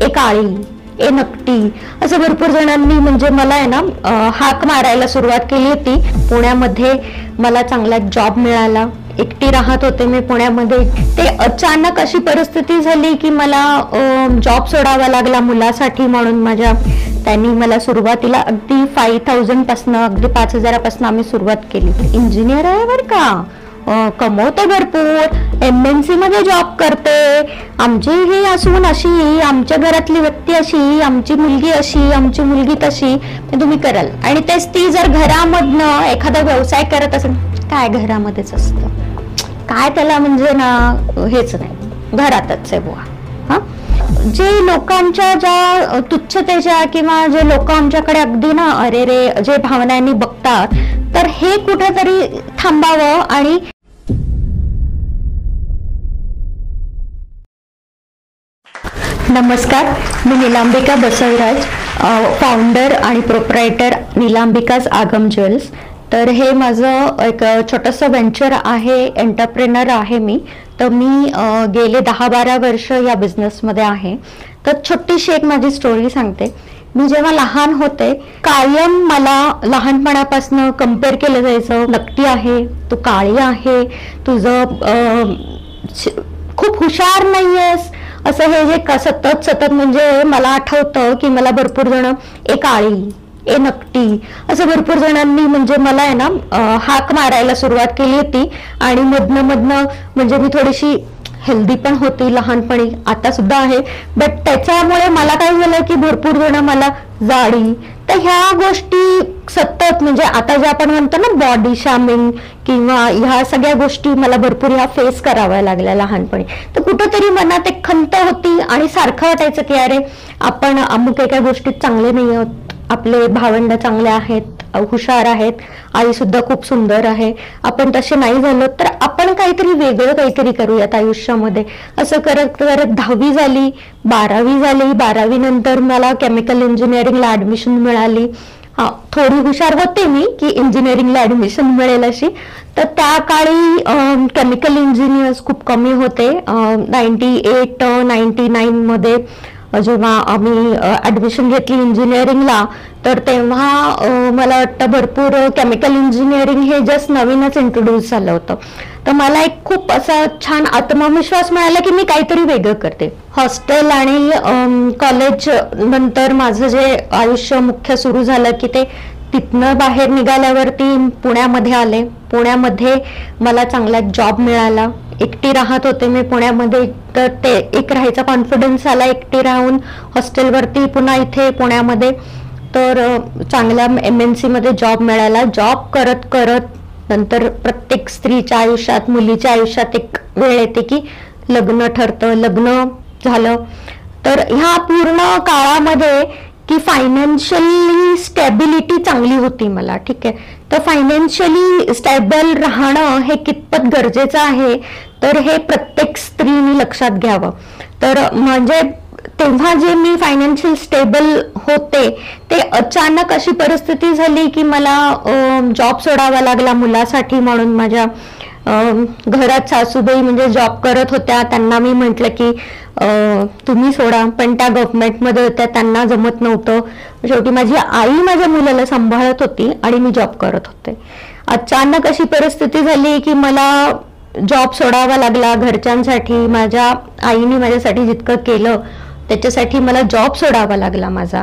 काळी, ए नकटी असं भरपूर जणांनी म्हणजे मला आहे ना हाक मारायला सुरुवात केली होती। पुण्यामध्ये मला चांगला जॉब मिळाला, एकटी राहत होते मी पुण्यामध्ये। ते अचानक अशी परिस्थिती झाली की मला जॉब सोडावा लागला मुलासाठी म्हणून माझ्या। त्यांनी मला सुरुवातीला अगदी 5000 पासून अगदी 5000 पासून आम्ही सुरुवात केली। इंजिनियर आहे बरं का, कमवते भरपूर, MNC मध्ये जॉब करते, आमची ही असून अशी, आमच्या घरातली व्यक्ती अशी, आमची मुलगी अशी, आमची मुलगी तशी, ते तुम्ही कराल। आणि तेच ती जर घरामधनं एखादा व्यवसाय करत असेल, काय घरामध्येच असतं, काय त्याला म्हणजे ना हेच नाही, घरातच आहे बुवा। हा, जे लोकांच्या ज्या तुच्छतेच्या किंवा जे लोक आमच्याकडे अगदी ना अरे रे जे भावनांनी बघतात, तर हे कुठेतरी थांबावं। आणि नमस्कार, मी निलांबिका बसवराज, फाउंडर आणि प्रोप्रायटर निलांबिकाज आगम ज्वेल्स। तर हे माझं एक छोटंसं वेंचर आहे, एंटरप्रेनर आहे मी। तर मी गेले 10-12 वर्ष या बिझनेसमध्ये आहे। तर छोटीशी एक माझी स्टोरी सांगते। मी जेव्हा लहान होते, कायम मला लहानपणापासून कंपेअर केलं जायचं, नकटी आहे, तू काळी आहे, तुझं खूप हुशार नाहीयेस, असं हे जे सतत म्हणजे मला आठवतं की मला भरपूर जण ए काळी, ए नकटी असं भरपूर जणांनी म्हणजे मला आहे ना हाक मारायला सुरुवात केली होती। आणि मधनं म्हणजे मी थोडीशी हेल्दी पण होती लहानपणी, आता सुद्धा आहे, बट त्याच्यामुळे मला काय झालं की भरपूर जण मला जाडी, तर ह्या गोष्टी सतत म्हणजे आता जे आपण म्हणतो ना बॉडी शामिंग किंवा ह्या सगळ्या गोष्टी मला भरपूर ह्या फेस कराव्या लागल्या लहानपणी। तर कुठंतरी मनात एक खंत होती आणि सारखं वाटायचं की अरे आपण अमुक एका गोष्टीत चांगले नाही आहोत, आपले भावंड चांगले आहेत, हुशार आहेत, आई सुद्धा खूप सुंदर आहे, आपण तसे नाही झालो तर आपण काहीतरी वेगळं काहीतरी करूयात आयुष्यामध्ये। असं करत करत 10वी झाली, 12वी झाली, 12वी नंतर मला केमिकल इंजिनिअरिंगला ऍडमिशन मिळाली। थोडी हुशार होते मी की इंजिनिअरिंगला ऍडमिशन मिळेल अशी। तर त्या काळी केमिकल इंजिनियर्स खूप कमी होते। 98-99 मध्ये जेव्हा आम्ही ऍडमिशन घेतली इंजिनिअरिंगला, तर तेव्हा मला वाटतं भरपूर केमिकल इंजिनिअरिंग हे जस्ट नवीनच इंट्रोड्यूस झालं होतं। तर मला एक खूप असा छान आत्मविश्वास मिळाला की मी काहीतरी वेगळं करते। हॉस्टेल आणि कॉलेज नंतर माझं जे आयुष्य मुख्य सुरू झालं की ते तिथनं बाहेर निघाल्यावरती पुण्यामध्ये आले। पुण्यामध्ये मला चांगला जॉब मिळाला, एकटी राहत होते मी पुण्यामध्ये, तर ते एक राहायचा कॉन्फिडन्स आला एकटी राहून हॉस्टेलवरती पुन्हा इथे पुण्यामध्ये। तर चांगला MNC मध्ये जॉब मिळाला। जॉब करत करत नंतर प्रत्येक स्त्रीच्या आयुष्यात, मुलीच्या आयुष्यात एक वेळ येते की लग्न ठरतं, लग्न झालं। तर ह्या पूर्ण काळामध्ये की फायनान्शियली स्टेबिलिटी चांगली होती मला, ठीक आहे। तर फायनान्शियली स्टेबल राहणं हे कितपत गरजेचं आहे, तर हे प्रत्येक स्त्रीने लक्षात घ्यावं। तर म्हणजे तेव्हा जे मी फायनान्शियल स्टेबल होते, ते अचानक अशी परिस्थिती झाली की मला जॉब सोडावा लागला मुलासाठी म्हणून। माझ्या घरात सासूबाई म्हणजे जॉब करत होत्या, त्यांना मी म्हटलं की तुम्ही सोडा, पण त्या गव्हर्नमेंटमध्ये होत्या, त्यांना जमत नव्हतं। शेवटी माझी आई माझ्या मुलाला सांभाळत होती आणि मी जॉब करत होते। अचानक अशी परिस्थिती झाली की मला जॉब सोडावा लागला घरच्यांसाठी। माझ्या आईने माझ्यासाठी जितकं केलं त्याच्यासाठी मला जॉब सोडावा लागला माझा,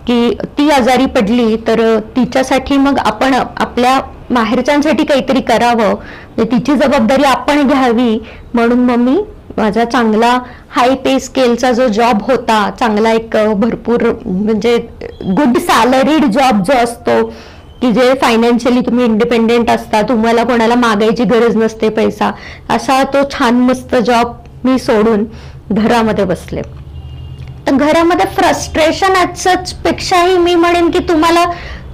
की ती आजारी पडली तर तिच्यासाठी मग आपण आपल्या माहेरच्यांसाठी काहीतरी करावं, तिची जबाबदारी आपण घ्यावी, म्हणून मग मी माझा चांगला हाय पे स्केलचा जो जॉब होता, चांगला एक भरपूर म्हणजे गुड सॅलरीड जॉब जो असतो की जे फायनान्शियली तुम्ही इंडिपेंडेंट असता, तुम्हाला कोणाला मागायची गरज नसते पैसा, असा तो छान मस्त जॉब मी सोडून घरामध्ये बसले। तर घरामध्ये फ्रस्ट्रेशन ॲज पेक्षाही मी म्हणेन की तुम्हाला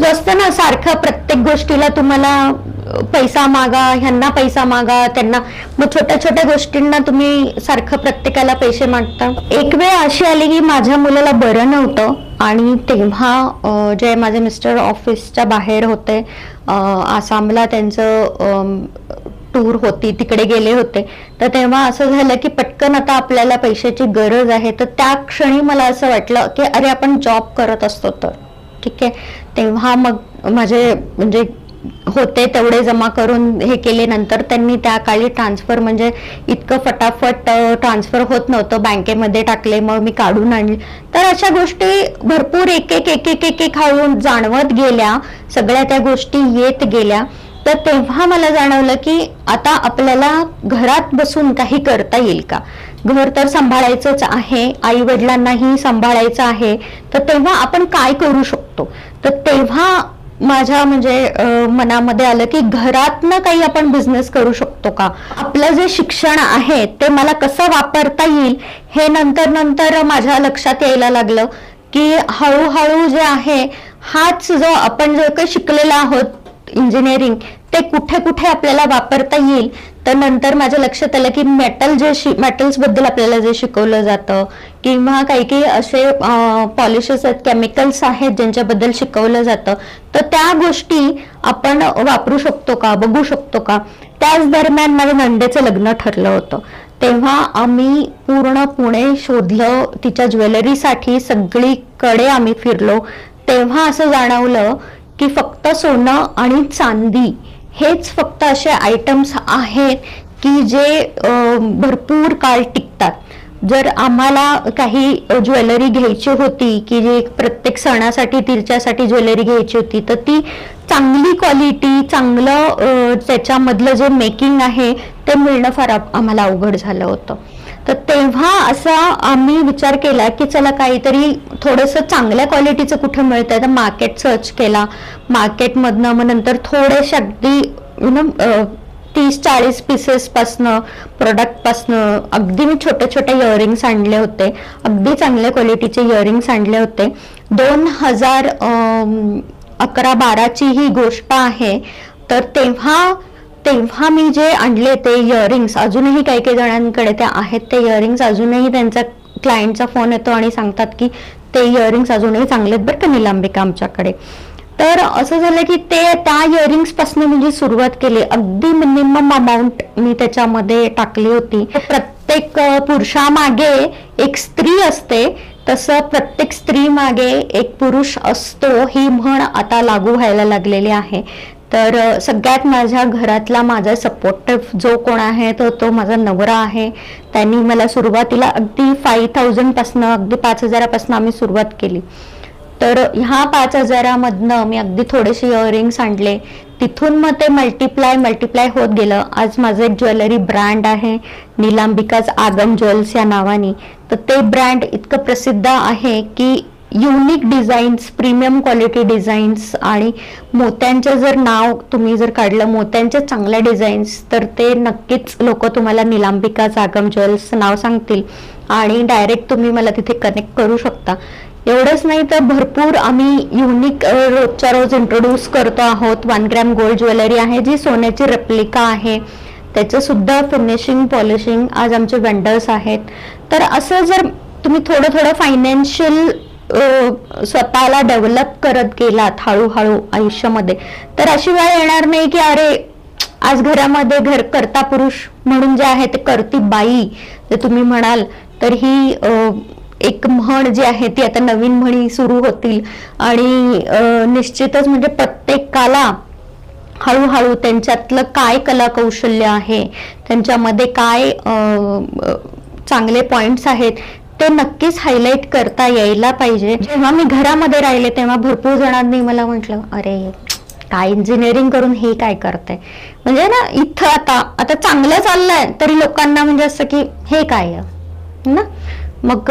जो असतं ना सारखं प्रत्येक गोष्टीला तुम्हाला पैसा मागा, ह्यांना पैसा मागा, त्यांना, मग छोट्या छोट्या गोष्टींना तुम्ही सारखं प्रत्येकाला पैसे मागता। एक वेळ अशी आली की माझ्या मुलाला बरं नव्हतं आणि तेव्हा जे माझे मिस्टर ऑफिसच्या बाहेर होते, आसामला त्यांचं टूर होती, तिकडे गेले होते. तर तेव्हा असं झालं की पटकन आता आपल्याला पैशाची गरज आहे. तर त्या क्षणी मला असं वाटलं की अरे आपण जॉब करत असतो तर ठीक आहे. तेव्हा मग माझे म्हणजे होते तेवढे जमा करून हे केले. नंतर त्यांनी त्या काळी ट्रान्सफर म्हणजे इतकं फटाफट ट्रान्सफर होत नव्हतं, बँकेमध्ये टाकले, मग मी काढून आणले. तर अशा गोष्टी भरपूर एक एक एक एक एक एक हळूहळू जाणवत गेल्या, सगळ्या त्या गोष्टी येत गेल्या. तर तेव्हा मला जाणवलं की आता आपल्याला घरात बसून काही करता येईल का. घर तर सांभाळायचंच आहे, आई वडिलांनाही सांभाळायचं आहे, तर तेव्हा आपण काय करू शकतो. तर तेव्हा माझ्या म्हणजे मनामध्ये आलं की घरातनं काही आपण बिझनेस करू शकतो का. आपलं जे शिक्षण आहे ते मला कसं वापरता येईल हे नंतर नंतर माझ्या लक्षात यायला लागलं की हळूहळू जे आहे हाच जो आपण जे काही शिकलेला आहोत इंजिनिअरिंग ते कुठे कुठे आपल्याला वापरता येईल. तर नंतर माझ्या लक्षात आलं की मेटल्स बद्दल आपल्याला जे शिकवलं जातं किंवा काही काही असे पॉलिशेस आहेत, केमिकल्स आहेत ज्यांच्याबद्दल शिकवलं जातं, तर त्या गोष्टी आपण वापरू शकतो का, बघू शकतो का. त्याच दरम्यान माझ्या नंदेचं लग्न ठरलं होतं. तेव्हा आम्ही पूर्ण पुणे शोधलं तिच्या ज्वेलरीसाठी, सगळीकडे आम्ही फिरलो. तेव्हा असं जाणवलं की फक्त सोनं आणि चांदी हेच फक्त असे आयटम्स आहेत की जे भरपूर काळ टिकतात. जर आम्हाला काही ज्वेलरी घ्यायची होती की जे प्रत्येक सणासाठी तिच्यासाठी ज्वेलरी घ्यायची होती, तर ती चांगली क्वालिटी, चांगलं त्याच्यामधलं जे मेकिंग आहे ते मिळणं फार आम्हाला अवघड झालं होतं. तर तेव्हा असा आम्ही विचार केला की चला काहीतरी थोडंसं चांगल्या क्वालिटीचं कुठे मिळतंय. तर मार्केट सर्च केला, मार्केटमधनं मग नंतर थोडेसे अगदी 30-40 पीसेस पासनं प्रोडक्ट पासनं अगदी मी छोटे छोटे इयरिंग्स आणले होते, अगदी चांगल्या क्वालिटीचे इयरिंग्स आणले होते. 2011-12ची ही गोष्ट आहे. तर तेव्हा मी जे आणले ते इयरिंग्स अजूनही काही काही जणांकडे ते आहेत. ते इयरिंग्स अजूनही त्यांचा क्लायंटचा फोन येतो आणि सांगतात की ते इयरिंग्स अजूनही चांगले आहेत बरं का निलांबिका आमच्याकडे. तर असं झालं की त्या इयरिंग्स पासून म्हणजे सुरुवात केली. अगदी मिनिमम अमाऊंट मी त्याच्यामध्ये टाकली होती. प्रत्येक पुरुषामागे एक स्त्री असते, तसं प्रत्येक स्त्री मागे एक पुरुष असतो ही म्हण आता लागू व्हायला लागलेली आहे. तर सगळ्यात माझ्या घरातला माझा सपोर्टिव्ह जो कोण आहे तो माझा नवरा आहे. त्यांनी मला सुरुवातीला अगदी 5000 पासून अगदी 5000 पासून आम्ही सुरुवात केली. तर ह्या 5000 मधनं मी अगदी थोडेसे इयरिंग्स आणले. तिथून मग ते मल्टिप्लाय होत गेलं. आज माझं एक ज्वेलरी ब्रँड आहे निलांबिकाज आगम ज्वेल्स या नावाने. तर ते ब्रँड इतकं प्रसिद्ध आहे की unique designs, premium quality designs आणि मोत्यांचे जर नाव तुम्ही जर काढलं, मोत्यांचे चांगल्या डिझाईन्स, तर ते नक्कीच लोक तुम्हाला निलांबिकाज आगम ज्वेल्स नाव सांगतील आणि डायरेक्ट तुम्ही मला तिथे कनेक्ट करू शकता. एवढंच नाही तर भरपूर आम्ही युनिक रोजच्या रोज इंट्रोड्यूस करतो आहोत. 1 ग्रॅम गोल्ड ज्वेलरी आहे जी सोन्याची रेप्लिका आहे, त्याचं सुद्धा फिनिशिंग पॉलिशिंग आज आमचे वेंडर्स आहेत. तर असं जर तुम्ही थोडं फायनान्शियल स्वतःला डेव्हलप करत गेलात हळूहळू आयुष्यामध्ये, तर अशी वेळ येणार नाही की अरे आज घरामध्ये घर करता पुरुष म्हणून जे आहे ते करती बाई जे तुम्ही म्हणाल. तर ही एक म्हण जी आहे ती आता नवीन म्हणी सुरू होतील आणि निश्चितच म्हणजे प्रत्येकाला हळूहळू त्यांच्यातलं काय कला कौशल्य आहे, त्यांच्यामध्ये काय चांगले पॉइंट्स आहेत ते नक्कीच हायलाइट करता यायला पाहिजे. जेव्हा मी घरामध्ये राहिले तेव्हा भरपूर जणांनी मला म्हटलं अरे काय इंजिनिअरिंग करून हे काय करताय, म्हणजे ना इथं आता चांगलं चाललंय तरी लोकांना म्हणजे असं की हे काय ना. मग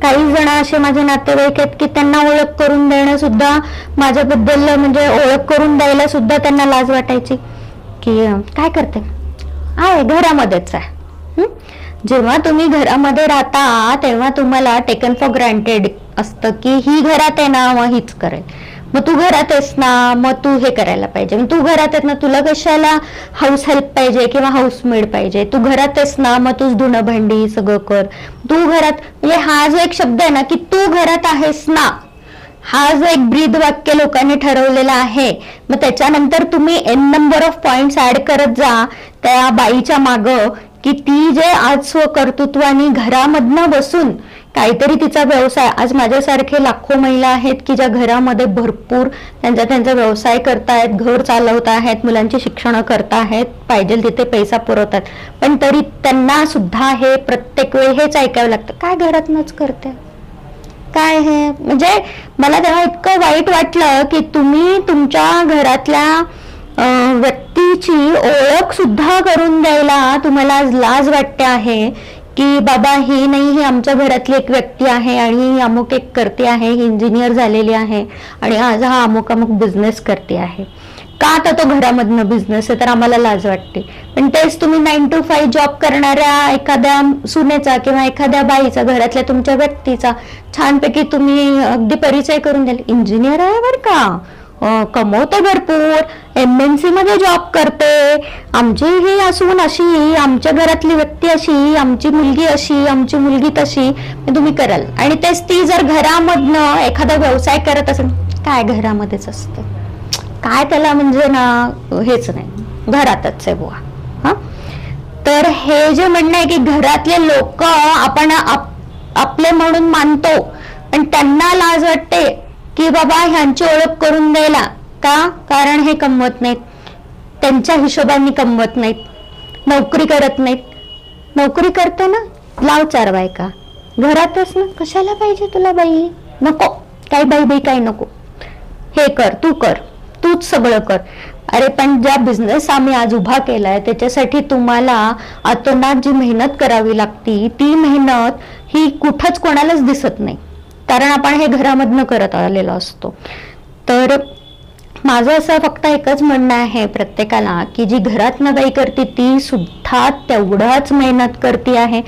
काही जण असे माझे नातेवाईक आहेत की त्यांना ओळख करून देणं सुद्धा माझ्याबद्दल म्हणजे ओळख करून द्यायला सुद्धा त्यांना लाज वाटायची की काय करते आहे घरामध्येच आहे. जेव्हा तुम्ही घरामध्ये राहता तेव्हा तुम्हाला टेकन फॉर ग्रँटेड असतं की ही घरात आहे ना मग हीच करेल, मग तू घरात आहेस ना मग तू हे करायला पाहिजे, तू घरात आहेस ना तुला कशाला हाऊस हेल्प पाहिजे किंवा हाऊस मेड पाहिजे, तू घरात आहेस ना मग तूच धुणं भांडी सगळं कर, तू घरात. म्हणजे हा जो एक शब्द आहे ना की तू घरात आहेस ना, हा जो एक ब्रीद वाक्य लोकांनी ठरवलेला आहे, मग त्याच्यानंतर तुम्ही n number of points add करत जा त्या बाईच्या माग, की ती जे आज स्वकर्तृत्वानी घरामधनं बसून काहीतरी तिचा व्यवसाय, आज माझ्यासारखे लाखो महिला आहेत की ज्या घरामध्ये भरपूर त्यांचा व्यवसाय करतायत, घर चालवत आहेत, मुलांची शिक्षण करतायत, पाहिजे तिथे पैसा पुरवतात, पण तरी त्यांना सुद्धा हे प्रत्येक वेळी हेच ऐकावं लागतं, काय घरातनच करते, काय हे. म्हणजे मला तेव्हा इतकं वाईट वाटलं की तुम्ही तुमच्या घरातल्या व्यक्तीची ओळख सुद्धा करून द्यायला तुम्हाला आज लाज वाटते आहे, की बाबा ही नाही, ही आमच्या घरातली एक व्यक्ती आहे आणि ही अमुक एक करते आहे, ही इंजिनियर झालेली आहे आणि आज हा अमुक बिझनेस करते आहे. का तर तो घरामधनं बिझनेस आहे तर आम्हाला लाज वाटते. पण तेच तुम्ही 9 to 5 जॉब करणाऱ्या एखाद्या सुनेचा किंवा एखाद्या बाईचा, घरातल्या तुमच्या व्यक्तीचा छानपैकी तुम्ही अगदी परिचय करून द्याल, इंजिनियर आहे बरं का, कमवते भरपूर, MNC मध्ये जॉब करते, आमची ही असून अशी, आमच्या घरातली व्यक्ती अशी, आमची मुलगी अशी, आमची मुलगी तशी, तुम्ही कराल. आणि तेच ती जर घरामधनं एखादा व्यवसाय करत असेल, काय घरामध्येच असतं, काय त्याला म्हणजे ना हेच नाही, घरातच आहे बुवा. हा, तर हे जे म्हणणं आहे की घरातले लोक आपण आपले म्हणून मानतो, पण त्यांना लाज वाटते की बाबा ह्यांची ओळख करून द्यायला, का, कारण हे कमवत नाहीत, त्यांच्या हिशोबाने कमवत नाहीत, नोकरी करत नाहीत. नोकरी करते ना, लाव 4 बायका घरातच ना, कशाला पाहिजे तुला बाई, नको, काय बाई काय नको, हे कर, तू कर, तूच सगळं कर. अरे पण ज्या बिझनेस आम्ही आज उभा केलाय त्याच्यासाठी तुम्हाला अतोनात जी मेहनत करावी लागती, ती मेहनत ही कुठंच कोणालाच दिसत नाही, कारण आपण हे घरामधनं करत आलेलो असतो. तर माझं असं फक्त एकच म्हणणं आहे प्रत्येकाला, की जी घरातनं बाई करते ती सुद्धा तेवढाच मेहनत करते आहे,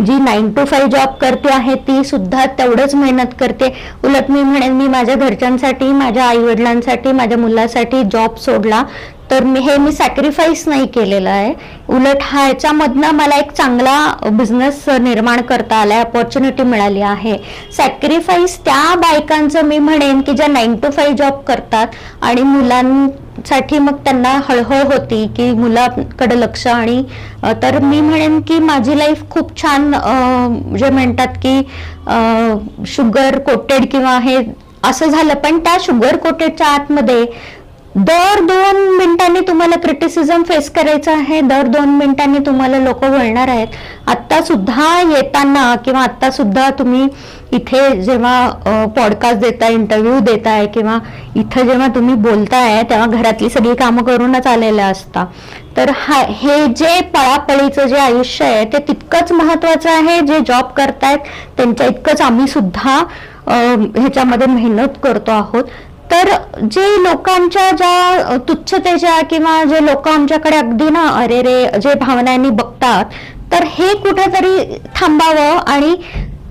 जी 9 to 5 जॉब करते आहे ती सुद्धा तेवढंच मेहनत करते. उलट मी म्हणेन, मी माझ्या घरच्यांसाठी, माझ्या आई वडिलांसाठी, माझ्या मुलासाठी जॉब सोडला तर मी सॅक्रिफाईस नाही केलेलं आहे, उलट ह्याच्यामधनं मला एक चांगला बिझनेस निर्माण करता आलाय, अपॉर्च्युनिटी मिळाली आहे. सॅक्रिफाईस त्या बायकांचं मी म्हणेन की ज्या 9 to 5 जॉब करतात आणि मुलांसाठी मग त्यांना हळहळ होती की मुलाकडे लक्ष, आणि तर मी म्हणेन की माझी लाईफ खूप छान, जे म्हणतात की शुगर कोटेड किंवा हे असं झालं, पण त्या शुगर कोटेडच्या आतमध्ये दर 2 मिनिटांनी तुम्हाला क्रिटिसिझम फेस करायचं आहे, दर 2 मिनिटांनी तुम्हाला लोक बोलणार आहेत. आत्ता सुद्धा येताना किंवा आत्ता सुद्धा तुम्ही इथे जेव्हा पॉडकास्ट देताय, इंटरव्ह्यू देताय किंवा इथं जेव्हा तुम्ही बोलताय तेव्हा घरातली सगळी कामं करूनच आलेल्या असता. तर हे जे पळापळीचं जे आयुष्य आहे ते तितकंच महत्वाचं आहे, जे जॉब करतायत त्यांच्या इतकंच आम्ही सुद्धा ह्याच्यामध्ये मेहनत करतो आहोत. तर जे लोकांच्या ज्या तुच्छतेच्या किंवा जे लोक आमच्याकडे अगदी ना अरे रे जे भावनांनी बघतात, तर हे कुठेतरी थांबावं आणि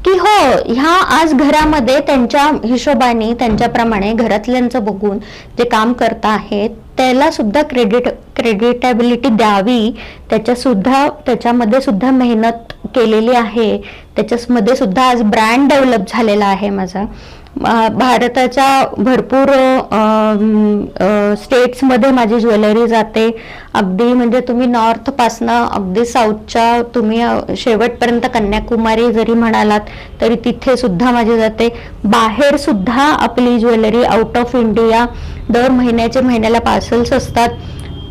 की हो, ह्या आज घरामध्ये त्यांच्या हिशोबाने त्यांच्याप्रमाणे घरातल्यांचं बघून जे काम करत आहेत त्याला सुद्धा क्रेडिटेबिलिटी द्यावी, त्याच्यामध्ये सुद्धा मेहनत केलेली आहे, त्याच्यामध्ये सुद्धा आज ब्रँड डेव्हलप झालेला आहे माझा. भारताच्या भरपूर स्टेट्समध्ये माझी ज्वेलरी जाते, अगदी म्हणजे तुम्ही नॉर्थ पासनं अगदी साऊथच्या तुम्ही शेवटपर्यंत कन्याकुमारी जरी म्हणालात तरी तिथे सुद्धा माझी जाते. बाहेर सुद्धा आपली ज्वेलरी आउट ऑफ इंडिया दर महिन्याला पार्सल्स असतात.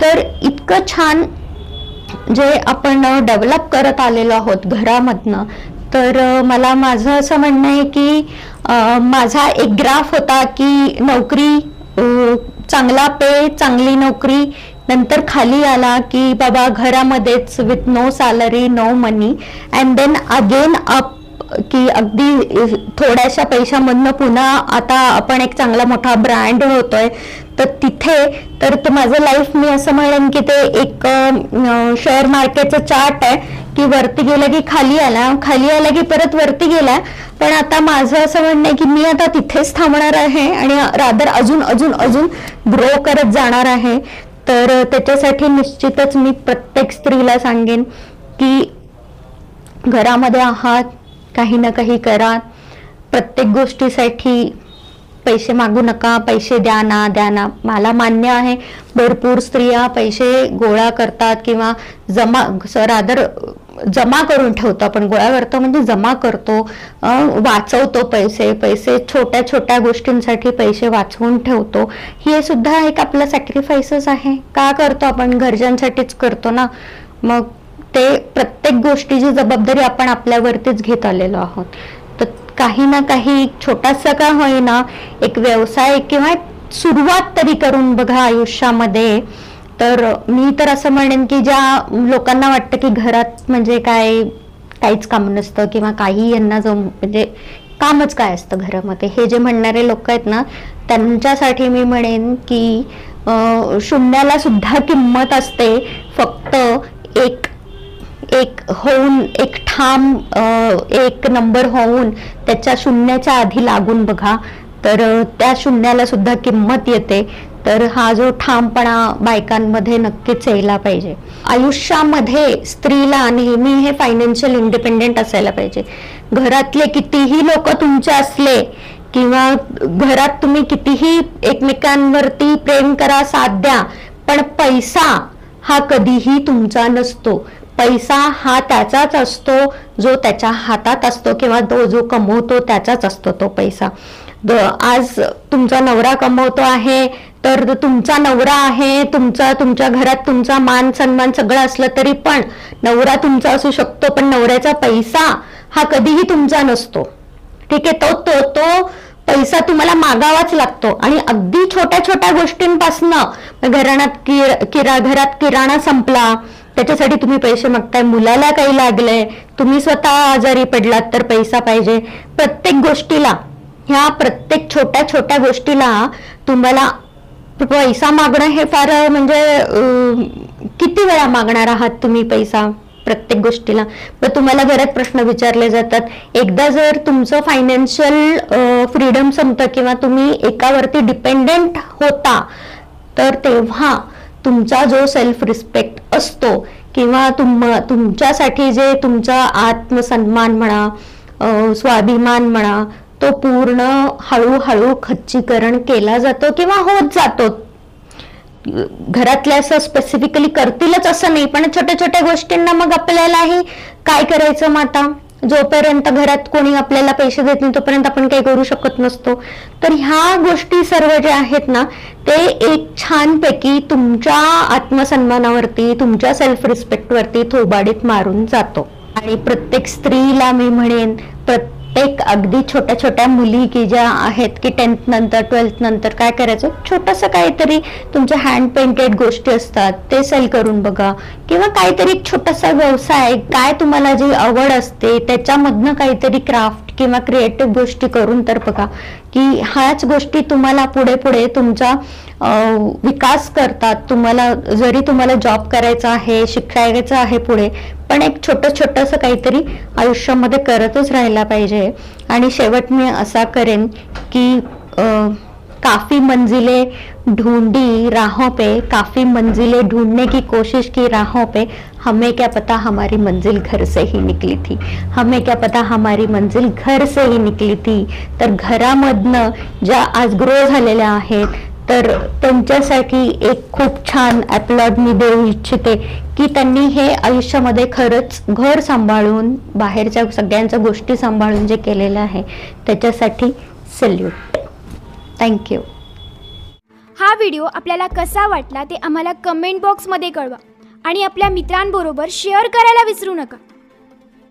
तर इतकं छान जे आपण डेव्हलप करत आलेलो आहोत घरामधनं. तर मला माझं असं म्हणणं आहे की माझा एक ग्राफ होता की नोकरी, चांगला पे, चांगली नोकरी, नंतर खाली आला की बाबा घरामध्येच with no salary, no money, and then again up की अगदी थोड्याशा पैशामधनं पुन्हा आता आपण एक चांगला मोठा ब्रँड होतोय. तर तिथे तर माझं लाईफ मी असं म्हणेन की ते एक शेअर मार्केटचं चार्ट आहे की वरती गेलं की खाली आला की परत वरती गेला. पण आता माझं असं म्हणणं आहे की मी आता तिथेच थांबणार आहे आणि रादर अजून ग्रो करत जाणार आहे. तर त्याच्यासाठी निश्चितच मी प्रत्येक स्त्रीला सांगेन की घरामध्ये आहात, काही ना काही करा. प्रत्येक गोष्टीसाठी पैसे मागू नका, पैसे द्या ना. मला मान्य आहे भरपूर स्त्रिया पैसे गोळा करतात किंवा जमा करून ठेवतो. आपण गोळा करतो म्हणजे जमा करतो, वाचवतो पैसे छोट्या छोट्या गोष्टींसाठी पैसे वाचवून ठेवतो. हे सुद्धा एक आपला सॅक्रिफाईसच आहे. का करतो आपण? घरच्यांसाठीच करतो ना. मग ते प्रत्येक गोष्टीची जबाबदारी आपण आपल्यावरतीच घेत आलेलो आहोत. तर काही ना काही छोटासा का होईना एक व्यवसाय किंवा सुरुवात तरी करून बघा आयुष्यामध्ये. तर मी तर असं म्हणेन की ज्या लोकांना वाटतं की घरात म्हणजे काहीच काम नसतं किंवा काही यांना म्हणजे कामच काय असतं घरामध्ये, हे जे म्हणणारे लोक आहेत ना, त्यांच्यासाठी मी म्हणेन की शून्याला सुद्धा किंमत असते. फक्त एक ठाम एक नंबर होऊन त्याच्या शून्याच्या आधी लागून बघा, तर त्या शून्याला सुद्धा किंमत येते. तर हा जो ठामपणा बायकांमध्ये नक्कीच यायला पाहिजे. आयुष्यामध्ये स्त्रीला नेहमी हे फायनान्शियल इंडिपेंडेंट असायला पाहिजे. घरातले कितीही लोक तुमचे असले किंवा घरात तुम्ही कितीही एकमेकांवरती प्रेम करा, साथ द्या, पण पैसा हा कधीही तुमचा नसतो. पैसा हा त्याचाच असतो जो त्याच्या हातात असतो किंवा तो जो कमवतो त्याचाच असतो तो पैसा. आज तुमचा नवरा कमवतो आहे तर तुमचा नवरा आहे, तुमच्या घरात तुमचा मान सन्मान सगळं असलं तरी पण नवरा तुमचा असू शकतो, पण नवऱ्याचा पैसा हा कधीही तुमचा नसतो. ठीक आहे, तो पैसा तुम्हाला मागावाच लागतो. आणि अगदी छोट्या छोट्या गोष्टींपासनं घरात किराणा संपला त्याच्यासाठी तुम्ही पैसे मागताय, मुलाला काही लागलंय, तुम्ही स्वतः आजारी पडलात तर पैसा पाहिजे. प्रत्येक गोष्टीला, ह्या प्रत्येक छोट्या छोट्या गोष्टीला तुम्हाला पैसा मागणं हे फार म्हणजे किती वेळा मागणार आहात तुम्ही पैसा प्रत्येक गोष्टीला. पण तुम्हाला घरात प्रश्न विचारले जातात. एकदा जर तुमचं फायनान्शियल फ्रीडम संपतं किंवा तुम्ही एकावरती डिपेंडेंट होता, तर तेव्हा तुमचा जो सेल्फ रिस्पेक्ट असतो किंवा तुमच्यासाठी जे तुमचा आत्मसन्मान म्हणा, स्वाभिमान म्हणा, तो पूर्ण हळूहळू खच्चीकरण केला जातो किंवा होत जातो. घरातले असं स्पेसिफिकली करतीलच असं नाही, पण छोट्या छोट्या गोष्टींना मग आपल्यालाही काय करायचं. मग आता जोपर्यंत घरात कोणी आपल्याला पैसे देत नाही तोपर्यंत आपण काही करू शकत नसतो. तर ह्या गोष्टी सर्व ज्या आहेत ना, ते एक छानपैकी तुमच्या आत्मसन्मानावरती, तुमच्या सेल्फ रिस्पेक्टवरती थोबाडीत मारून जातो. आणि प्रत्येक स्त्रीला मी म्हणेन, प्रत्येक अगदी छोट्या छोट्या मुली की ज्या आहेत की 10th नंतर 12th नंतर काय करायचं, छोटंसं काहीतरी तुमच्या हँड पेंटेड गोष्टी असतात ते सेल करून बघा, किंवा काहीतरी छोटासा व्यवसाय, काय तुम्हाला जी आवड असते त्याच्यामधनं काहीतरी क्राफ्ट किंवा क्रिएटिव्ह गोष्टी करून तर बघा की ह्याच गोष्टी तुम्हाला पुढे पुढे तुमचा विकास करतात. जरी तुम्हाला जॉब करायचा आहे, शिकायचं आहे पुढे, पण एक छोटंसं काहीतरी आयुष्यामध्ये करतच राहायला पाहिजे. आणि शेवट मी असा करेन की काफी मंजिलें ढूंढी राहों पे, काफी मंजिलें ढूंढने की कोशिश की राहों पे, हमें क्या पता हमारी मंजिल घर से ही निकली थी, हमें क्या पता हमारी मंजिल घर से ही निकली थी. तर घरामधनं ज्या आज ग्रो झालेल्या आहेत तर त्यांच्यासाठी एक खूप छान अपलॉड मी देऊ इच्छिते की त्यांनी हे आयुष्यामध्ये खरंच घर सांभाळून, बाहेरच्या सगळ्यांच्या गोष्टी सांभाळून जे केलेलं आहे त्याच्यासाठी सल्यूट. थँक्यू. हा व्हिडिओ आपल्याला कसा वाटला ते आम्हाला कमेंट बॉक्समध्ये कळवा आणि आपल्या मित्रांबरोबर शेअर करायला विसरू नका.